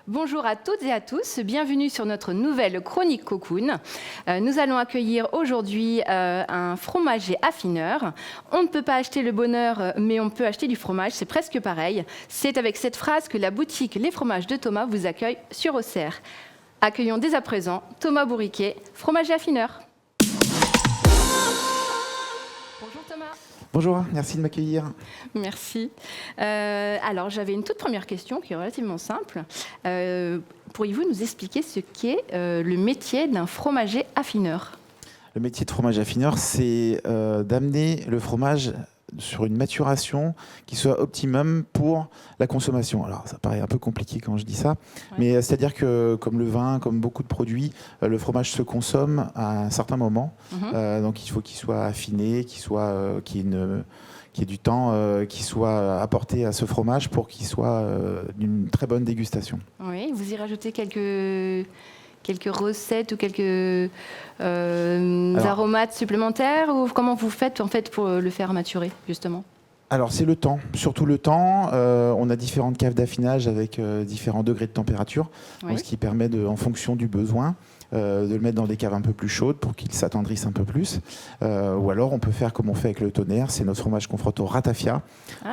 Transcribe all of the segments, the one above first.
Bonjour à toutes et à tous, bienvenue sur notre nouvelle chronique Cocoon. Nous allons accueillir aujourd'hui un fromager affineur. On ne peut pas acheter le bonheur, mais on peut acheter du fromage, c'est presque pareil. C'est avec cette phrase que la boutique Les Fromages de Thomas vous accueille sur Auxerre. Accueillons dès à présent Thomas Bourriquet, fromager affineur. Bonjour Thomas. Bonjour, merci de m'accueillir. Merci. Alors, j'avais une toute première question qui est relativement simple. Pourriez-vous nous expliquer ce qu'est le métier d'un fromager affineur ? Le métier de fromager affineur, c'est d'amener le fromage sur une maturation qui soit optimum pour la consommation. Alors, ça paraît un peu compliqué quand je dis ça, mais c'est-à-dire que, comme le vin, comme beaucoup de produits, le fromage se consomme à un certain moment. Donc, il faut qu'il soit affiné, qu'il y ait du temps qui soit apporté à ce fromage pour qu'il soit d'une très bonne dégustation. Oui, vous y rajoutez quelques recettes ou quelques aromates supplémentaires, ou comment vous faites en fait pour le faire maturer justement ? Alors c'est le temps, surtout le temps. On a différentes caves d'affinage avec différents degrés de température, donc ce qui permet, en fonction du besoin, de le mettre dans des caves un peu plus chaudes pour qu'il s'attendrisse un peu plus. Ou alors on peut faire comme on fait avec le tonnerre, c'est notre fromage qu'on frotte au ratafia.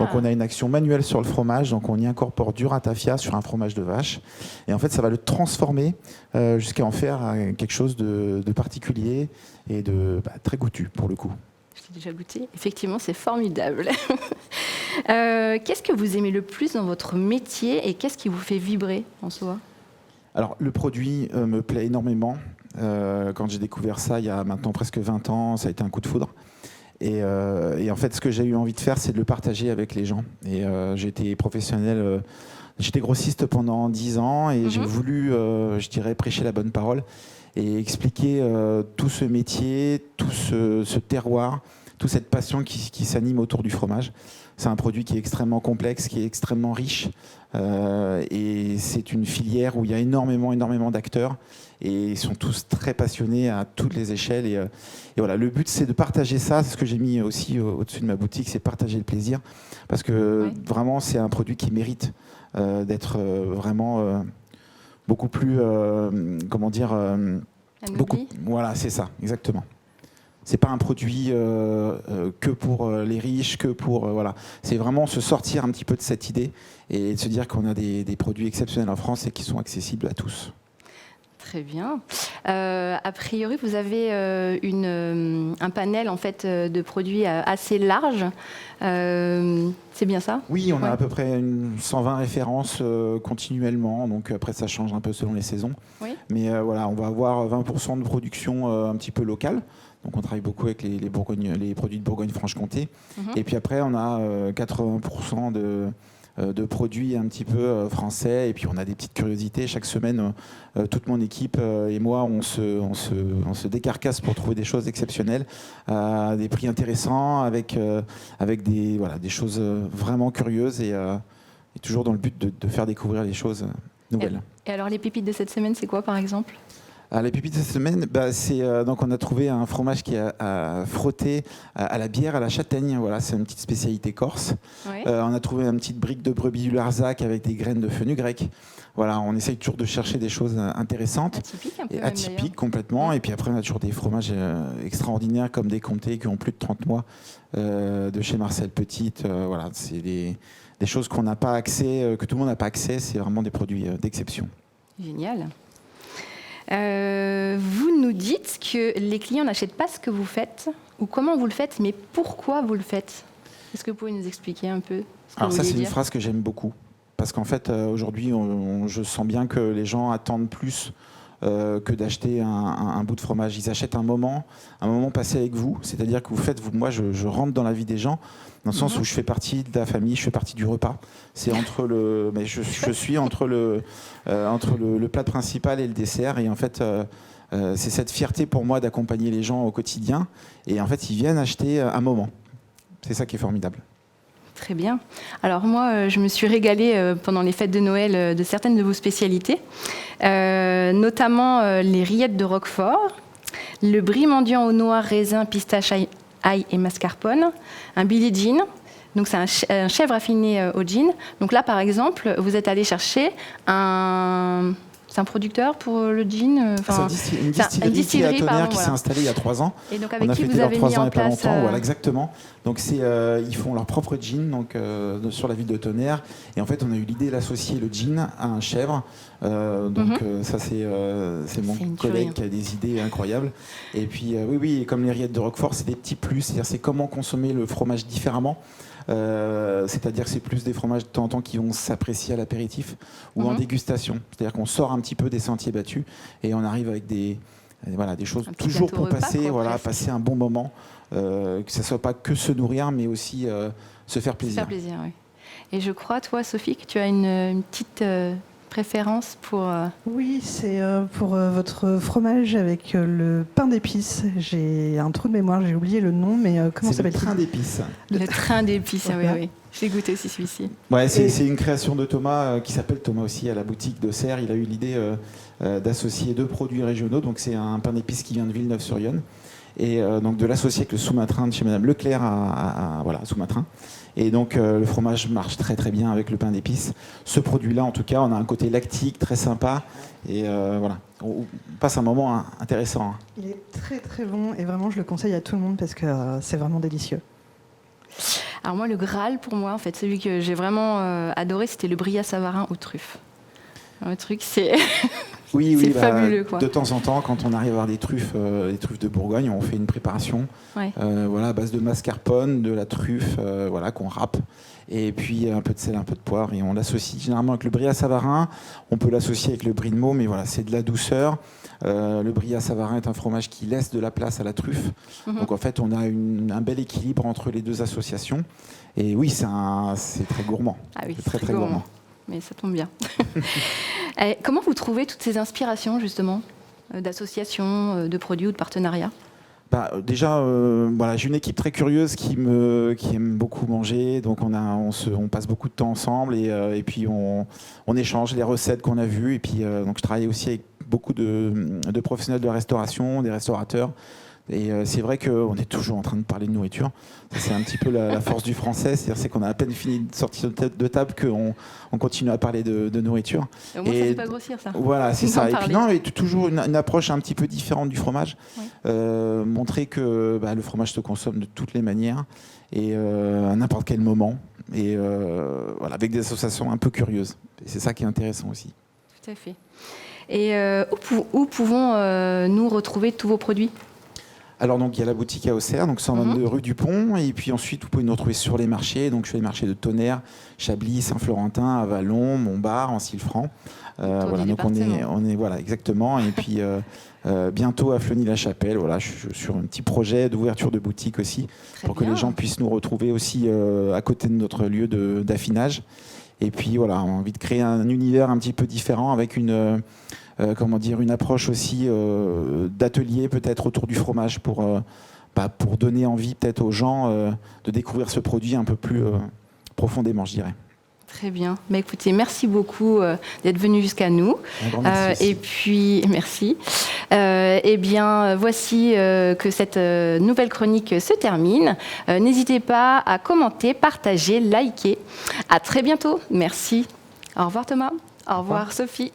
Donc on a une action manuelle sur le fromage, donc on y incorpore du ratafia sur un fromage de vache. Et en fait ça va le transformer jusqu'à en faire quelque chose de particulier et de très goûtu pour le coup. J'ai déjà goûté. Effectivement, c'est formidable. Qu'est-ce que vous aimez le plus dans votre métier et qu'est-ce qui vous fait vibrer en soi ? Alors, le produit me plaît énormément. Quand j'ai découvert ça il y a maintenant presque 20 ans, ça a été un coup de foudre. Et en fait, ce que j'ai eu envie de faire, c'est de le partager avec les gens. Et j'ai été professionnel, j'étais grossiste pendant 10 ans et j'ai voulu, je dirais, prêcher la bonne parole et expliquer tout ce métier, tout ce terroir, toute cette passion qui s'anime autour du fromage. C'est un produit qui est extrêmement complexe, qui est extrêmement riche, et c'est une filière où il y a énormément d'acteurs, et ils sont tous très passionnés à toutes les échelles. Et voilà, le but, c'est de partager ça. C'est ce que j'ai mis aussi au-dessus de ma boutique, c'est partager le plaisir, parce que vraiment, c'est un produit qui mérite d'être vraiment beaucoup plus, voilà, c'est ça, exactement. C'est pas un produit que pour les riches, que pour voilà. C'est vraiment se sortir un petit peu de cette idée et de se dire qu'on a des produits exceptionnels en France et qui sont accessibles à tous. Très bien. A priori, vous avez un panel en fait de produits assez large. C'est bien ça ? Oui, on a à peu près 120 références continuellement. Donc après, ça change un peu selon les saisons. Oui. Mais voilà, on va avoir 20% de production un petit peu locale. Donc on travaille beaucoup avec les produits de Bourgogne-Franche-Comté. Et puis après, on a 80% de produits un petit peu français. Et puis on a des petites curiosités. Chaque semaine, toute mon équipe et moi, on se décarcasse pour trouver des choses exceptionnelles, à des prix intéressants, avec des choses vraiment curieuses et toujours dans le but de faire découvrir les choses nouvelles. Et alors les pépites de cette semaine, c'est quoi par exemple ? Les pépites de cette semaine, donc on a trouvé un fromage qui a frotté à la bière, à la châtaigne. Voilà, c'est une petite spécialité corse. Oui. On a trouvé une petite brique de brebis du Larzac avec des graines de fenugrec. Voilà, on essaye toujours de chercher des choses intéressantes. Atypiques un peu. Atypiques complètement. Et puis après, on a toujours des fromages extraordinaires comme des comtés qui ont plus de 30 mois de chez Marcel Petite. Voilà, c'est des choses qu'on n'a pas accès, que tout le monde n'a pas accès. C'est vraiment des produits d'exception. Génial. Vous nous dites que les clients n'achètent pas ce que vous faites ou comment vous le faites, mais pourquoi vous le faites ? Est-ce que vous pouvez nous expliquer un peu ce que Alors vous ça, voulez c'est dire ? une phrase que j'aime beaucoup. Parce qu'en fait, aujourd'hui, je sens bien que les gens attendent plus que d'acheter un bout de fromage. Ils achètent un moment passé avec vous. C'est-à-dire que moi, je rentre dans la vie des gens, dans le sens où je fais partie de la famille, je fais partie du repas. C'est je suis entre le plat principal et le dessert. Et en fait, c'est cette fierté pour moi d'accompagner les gens au quotidien. Et en fait, ils viennent acheter un moment. C'est ça qui est formidable. Très bien. Alors moi, je me suis régalée pendant les fêtes de Noël de certaines de vos spécialités, notamment les rillettes de Roquefort, le brie mendiant au noir, raisin, pistache, ail et mascarpone, un Billie Jean. Donc c'est un chèvre affiné au gin. Donc là, par exemple, vous êtes allé chercher C'est un producteur pour le gin. C'est une distillerie à Tonnerre qui s'est installée il y a 3 ans. Et donc avec qui vous avez mis en place Voilà, exactement. Donc ils font leur propre gin sur la ville de Tonnerre. Et en fait, on a eu l'idée d'associer le gin à un chèvre. Ça, c'est mon collègue qui a des idées incroyables. Et puis, oui, comme les rillettes de Roquefort, c'est des petits plus. C'est-à-dire, c'est comment consommer le fromage différemment. C'est-à-dire que c'est plus des fromages de temps en temps qui vont s'apprécier à l'apéritif ou en dégustation. C'est-à-dire qu'on sort un petit peu des sentiers battus et on arrive avec des choses toujours pour passer un bon moment, que ce ne soit pas que se nourrir, mais aussi se faire plaisir. Se faire plaisir, oui. Et je crois, toi, Sophie, que tu as une petite préférence pour... Oui, c'est pour votre fromage avec le pain d'épices. J'ai un trou de mémoire, j'ai oublié le nom, mais comment s'appelle-t-il ? Le train d'épices. Le train d'épices, oui. J'ai goûté aussi celui-ci. Ouais, c'est une création de Thomas, qui s'appelle Thomas aussi, à la boutique de Serres. Il a eu l'idée d'associer 2 produits régionaux. Donc c'est un pain d'épices qui vient de Villeneuve-sur-Yonne. Et donc de l'associer avec le sous-matrin de chez Madame Leclerc à sous-matrin. Et donc le fromage marche très très bien avec le pain d'épices. Ce produit-là, en tout cas, on a un côté lactique très sympa. Et on passe un moment intéressant. Il est très très bon et vraiment je le conseille à tout le monde parce que c'est vraiment délicieux. Alors moi, le Graal pour moi, en fait, celui que j'ai vraiment adoré, c'était le Brillat Savarin aux truffes. Le truc, c'est... Oui, fabuleux, quoi. De temps en temps, quand on arrive à avoir des truffes de Bourgogne, on fait une préparation à base de mascarpone, de la truffe qu'on râpe, et puis un peu de sel, un peu de poivre, et on l'associe généralement avec le Brillat Savarin. On peut l'associer avec le Brie de Meaux, mais voilà, c'est de la douceur. Le Brillat Savarin est un fromage qui laisse de la place à la truffe. Donc en fait, on a un bel équilibre entre les 2 associations. Et oui, c'est très gourmand. Ah oui, c'est très gourmand. Mais ça tombe bien. Comment vous trouvez toutes ces inspirations, justement, d'associations, de produits ou de partenariats ? Déjà, j'ai une équipe très curieuse qui aime beaucoup manger. Donc on passe beaucoup de temps ensemble et puis on échange les recettes qu'on a vues. Et puis donc je travaille aussi avec beaucoup de professionnels de la restauration, des restaurateurs. Et c'est vrai qu'on est toujours en train de parler de nourriture. Ça, c'est un petit peu la force du français, c'est qu'on a à peine fini de sortir de table qu'on continue à parler de nourriture. Et au moins, ça ne fait pas grossir, ça. Voilà, c'est ça. Et puis toujours une approche un petit peu différente du fromage. Montrer que le fromage se consomme de toutes les manières et à n'importe quel moment. Et avec des associations un peu curieuses. Et c'est ça qui est intéressant aussi. Tout à fait. Et où pouvons-nous retrouver tous vos produits ? Alors donc il y a la boutique à Auxerre, donc 122 rue du Pont, et puis ensuite vous pouvez nous retrouver sur les marchés, donc sur les marchés de Tonnerre, Chablis, Saint-Florentin, Avallon, Montbard, Ancille-Franc. Donc on est exactement, et puis bientôt à Fleuny-la-Chapelle. Voilà, je suis sur un petit projet d'ouverture de boutique aussi, pour que les gens puissent nous retrouver aussi à côté de notre lieu d'affinage. Et puis voilà, on a envie de créer un univers un petit peu différent avec une approche aussi d'atelier peut-être autour du fromage pour donner envie peut-être aux gens de découvrir ce produit un peu plus profondément, je dirais. Très bien. Écoutez, merci beaucoup d'être venu jusqu'à nous. Et puis, merci. Voici que cette nouvelle chronique se termine. N'hésitez pas à commenter, partager, liker. À très bientôt. Merci. Au revoir Thomas. Au revoir Sophie.